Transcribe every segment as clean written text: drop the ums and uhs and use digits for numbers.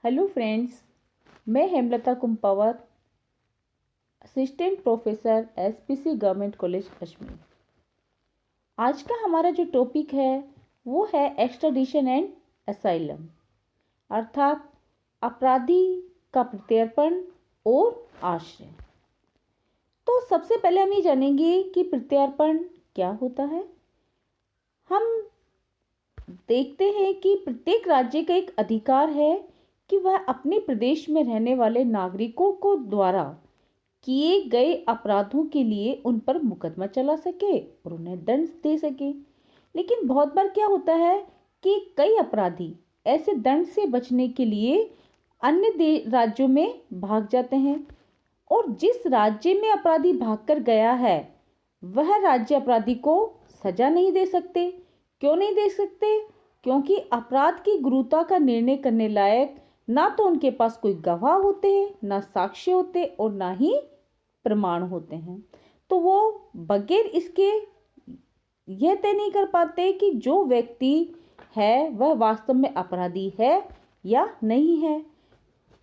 Hello friends, मैं Hemlata Kumpawar, assistant professor SPC government college Kashmir. आज का हमारा जो टॉपिक है वो है एक्स्ट्राडिशन एंड असाइलम, अर्थात अपराधी का प्रत्यर्पण और आश्रय। तो सबसे पहले हम ये जानेंगे कि प्रत्यर्पण क्या होता है। हम देखते हैं कि प्रत्येक राज्य का एक अधिकार है कि वह अपने प्रदेश में रहने वाले नागरिकों को द्वारा किए गए अपराधों के लिए उन पर मुकदमा चला सके और उन्हें दंड दे सके। लेकिन बहुत बार क्या होता है कि कई अपराधी ऐसे दंड से बचने के लिए अन्य राज्यों में भाग जाते हैं और जिस राज्य में अपराधी भागकर गया है वह राज्य अपराधी को सजा नहीं दे सकते। क्यों नहीं दे सकते? क्योंकि अपराध की गुरुता का निर्णय करने लायक ना तो उनके पास कोई गवाह होते हैं, ना साक्ष्य होते और ना ही प्रमाण होते हैं। तो वो बगैर इसके यह तय नहीं कर पाते कि जो व्यक्ति है वह वास्तव में अपराधी है या नहीं है।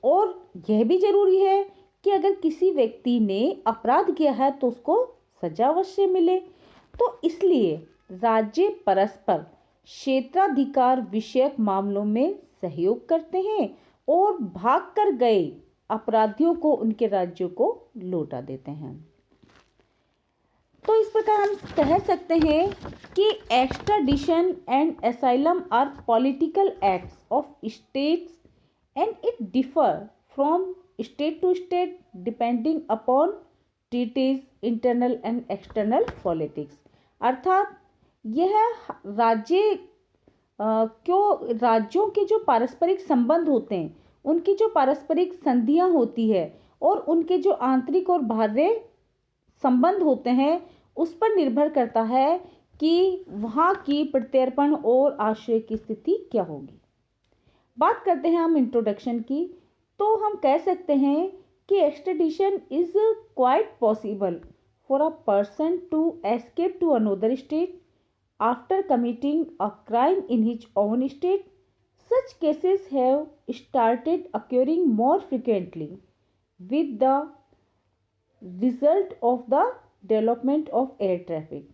और यह भी जरूरी है कि अगर किसी व्यक्ति ने अपराध किया है तो उसको सजा अवश्य मिले। तो इसलिए राज्य परस्पर क्षेत्राधिकार विषयक मामलों में सहयोग करते हैं और भाग कर गए अपराधियों को उनके राज्यों को लौटा देते हैं। तो इस प्रकार हम कह सकते हैं कि extradition and asylum are political acts of states and it differ from state to state depending upon treaties, internal and external politics. अर्थात यह राज्यों के जो पारस्परिक संबंध होते हैं, उनकी जो पारस्परिक संधियां होती है और उनके जो आंतरिक और बाह्य संबंध होते हैं उस पर निर्भर करता है कि वहाँ की प्रत्यर्पण और आश्रय की स्थिति क्या होगी। बात करते हैं हम इंट्रोडक्शन की, तो हम कह सकते हैं कि extradition is quite possible for a person to escape to another state after committing a crime in his own state. Such cases have started occurring more frequently with the result of the development of air traffic.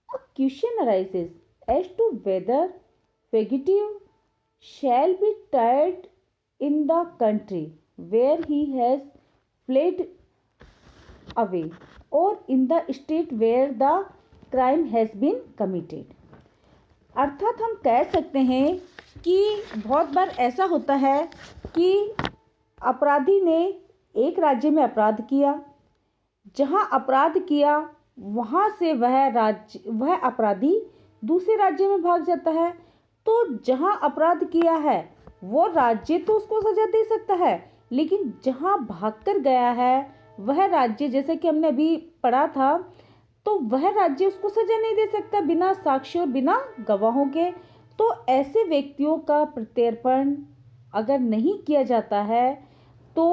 A question arises as to whether fugitive shall be tried in the country where he has fled away or in the state where the crime has been committed. अर्थात हम कह सकते हैं कि बहुत बार ऐसा होता है कि अपराधी ने एक राज्य में अपराध किया, जहां अपराध किया वहां से वह अपराधी दूसरे राज्य में भाग जाता है। तो जहां अपराध किया है वो राज्य तो उसको सजा दे सकता है, लेकिन जहां भागकर गया है वह राज्य, जैसे कि हमने अभी पढ़ा था, तो वह राज्य उसको सजा नहीं दे सकता बिना साक्ष्य और बिना गवाहों के। तो ऐसे व्यक्तियों का प्रत्यर्पण अगर नहीं किया जाता है तो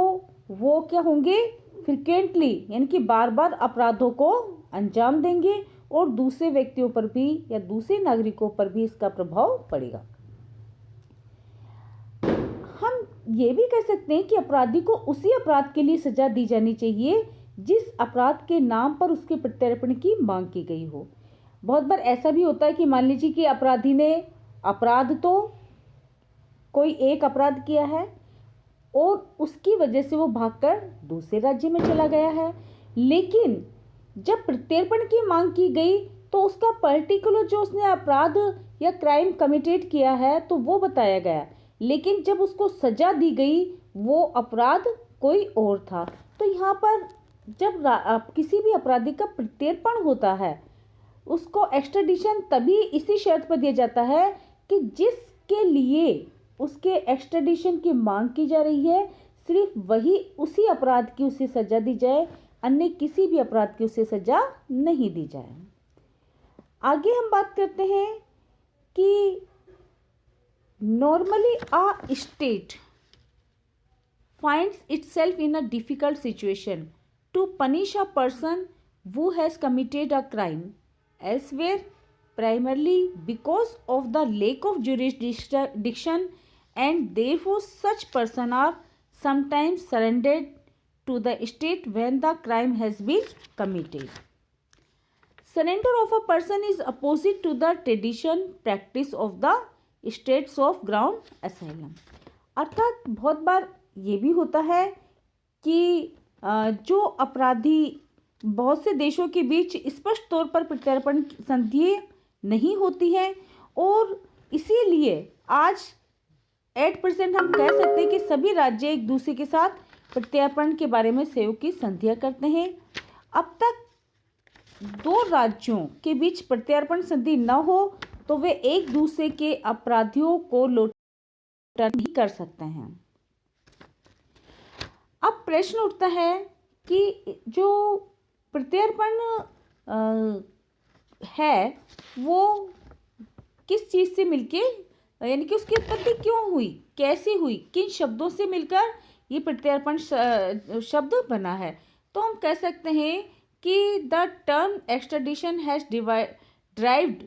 वो क्या होंगे, फ्रिक्वेंटली यानी कि बार बार अपराधों को अंजाम देंगे और दूसरे व्यक्तियों पर भी या दूसरे नागरिकों पर भी इसका प्रभाव पड़ेगा। हम ये भी कह सकते हैं कि अपराधी को उसी अपराध के लिए सजा दी जानी चाहिए जिस अपराध के नाम पर उसके प्रत्यर्पण की मांग की गई हो। बहुत बार ऐसा भी होता है कि मान लीजिए कि अपराधी ने कोई एक अपराध किया है और उसकी वजह से वो भागकर दूसरे राज्य में चला गया है, लेकिन जब प्रत्यर्पण की मांग की गई तो उसका पर्टिकुलर जो उसने अपराध या क्राइम कमिटेड किया है तो वो बताया गया, लेकिन जब उसको सजा दी गई वो अपराध कोई और था। तो यहाँ पर जब किसी भी अपराधी का प्रत्यर्पण होता है उसको एक्स्ट्रेडिशन तभी इसी शर्त पर दिया जाता है कि जिसके लिए उसके एक्स्ट्रेडिशन की मांग की जा रही है सिर्फ वही उसी अपराध की उसे सजा दी जाए, अन्य किसी भी अपराध की उसे सजा नहीं दी जाए। आगे हम बात करते हैं कि normally a state finds itself in a difficult situation to punish a person who has committed a crime elsewhere, primarily because of the lack of jurisdiction and therefore such person are sometimes surrendered to the state when the crime has been committed. Surrender of a person is opposite to the tradition practice of the states of ground asylum. अर्थात बहुत बार ये भी होता है कि जो अपराधी बहुत से देशों के बीच स्पष्ट तौर पर प्रत्यर्पण संधि नहीं होती है और इसीलिए आज 8% हम कह सकते हैं कि सभी राज्य एक दूसरे के साथ प्रत्यर्पण के बारे में सहयोग की संधियां करते हैं। अब तक दो राज्यों के बीच प्रत्यर्पण संधि न हो तो वे एक दूसरे के अपराधियों को लौटा नहीं कर सकते हैं। अब प्रश्न उठता है कि जो प्रत्यर्पण है वो किस चीज़ से मिलके यानी कि उसकी उत्पत्ति क्यों हुई, कैसे हुई, किन शब्दों से मिलकर ये प्रत्यर्पण शब्द बना है। तो हम कह सकते हैं कि the term extradition has derived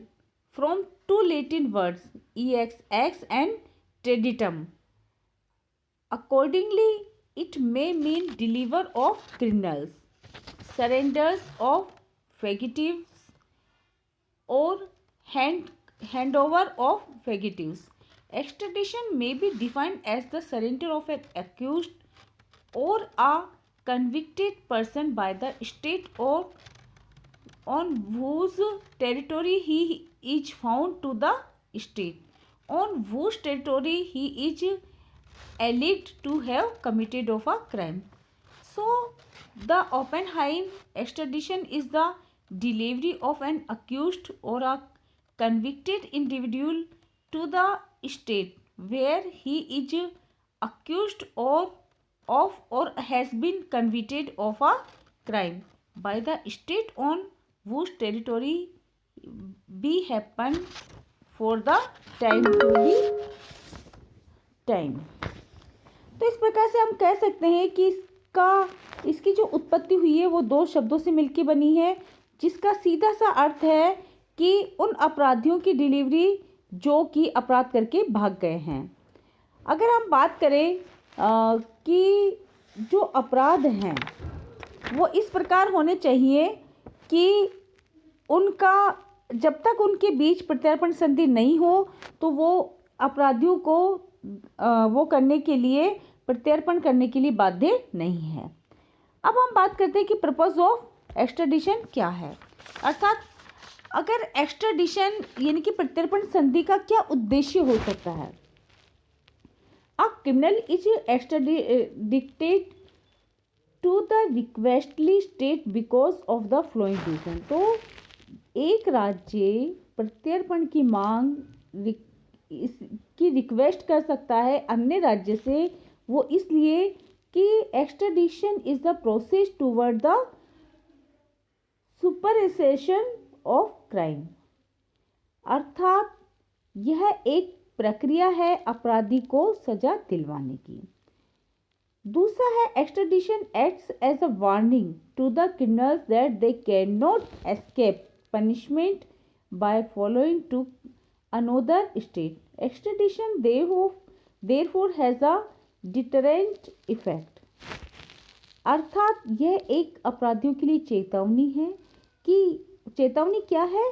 from two Latin words ex and traditum. Accordingly, it may mean deliver of criminals, surrenders of fugitives, or handover of fugitives. Extradition may be defined as the surrender of an accused or a convicted person by the state or on whose territory he is found to the state on whose territory he is alleged to have committed of a crime. So the Oppenheim extradition is the delivery of an accused or a convicted individual to the state where he is accused or has been convicted of a crime by the state on whose territory be happen for the time to be time. तो इस प्रकार से हम कह सकते हैं कि इसकी जो उत्पत्ति हुई है वो दो शब्दों से मिलकर बनी है, जिसका सीधा सा अर्थ है कि उन अपराधियों की डिलीवरी जो कि अपराध करके भाग गए हैं। अगर हम बात करें कि जो अपराध हैं वो इस प्रकार होने चाहिए कि उनका जब तक उनके बीच प्रत्यर्पण संधि नहीं हो तो वो अपराधियों को वो करने के लिए प्रत्यर्पण करने के लिए बाध्य नहीं है। अब हम बात करते हैं कि पर्पस ऑफ एक्सट्राडिशन क्या है, अर्थात अगर एक्सट्राडिशन यानी कि प्रत्यर्पण संधि का क्या उद्देश्य हो सकता है। A criminal is extradited to the requesting state because of the following reason. तो एक राज्य प्रत्यर्पण की मांग की रिक्वेस्ट कर सकता है अन्य राज्य से, वो इसलिए कि extradition is the process toward the suppression of crime, अर्थात यह एक प्रक्रिया है अपराधी को सजा दिलवाने की। दूसरा है extradition acts as a warning to the criminals that they can not escape punishment by following to another state. Extradition therefore has a deterrent effect, अर्थात यह एक अपराधियों के लिए चेतावनी है कि चेतावनी क्या है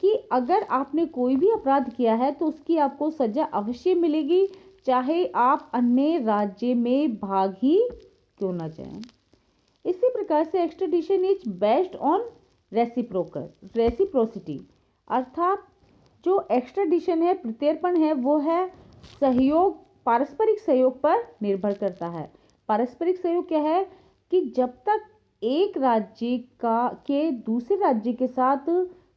कि अगर आपने कोई भी अपराध किया है तो उसकी आपको सजा अवश्य मिलेगी, चाहे आप अन्य राज्य में भाग ही क्यों ना जाएं। इसी प्रकार से extradition is based on reciprocity, अर्थात जो एक्सट्राडिशन है प्रत्यर्पण है वो है सहयोग, पारस्परिक सहयोग पर निर्भर करता है। पारस्परिक सहयोग क्या है कि जब तक एक राज्य के दूसरे राज्य के साथ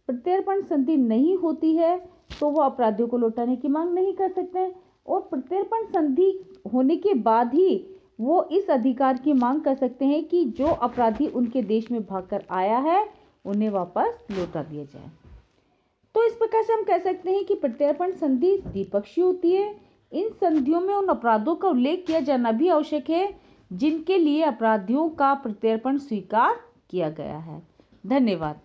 प्रत्यर्पण संधि नहीं होती है तो वो अपराधियों को लौटाने की मांग नहीं कर सकते हैं, और प्रत्यर्पण संधि होने के बाद ही वो इस अधिकार की मांग कर सकते हैं कि जो अपराधी उनके देश में भागकर आया है उन्हें वापस लौटा दिया जाए। तो इस प्रकार से हम कह सकते हैं कि प्रत्यर्पण संधि द्विपक्षीय होती है। इन संधियों में उन अपराधों का उल्लेख किया जाना भी आवश्यक है जिनके लिए अपराधियों का प्रत्यर्पण स्वीकार किया गया है। धन्यवाद।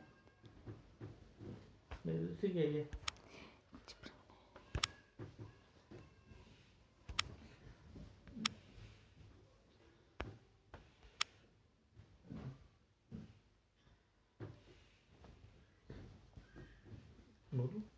बोलो।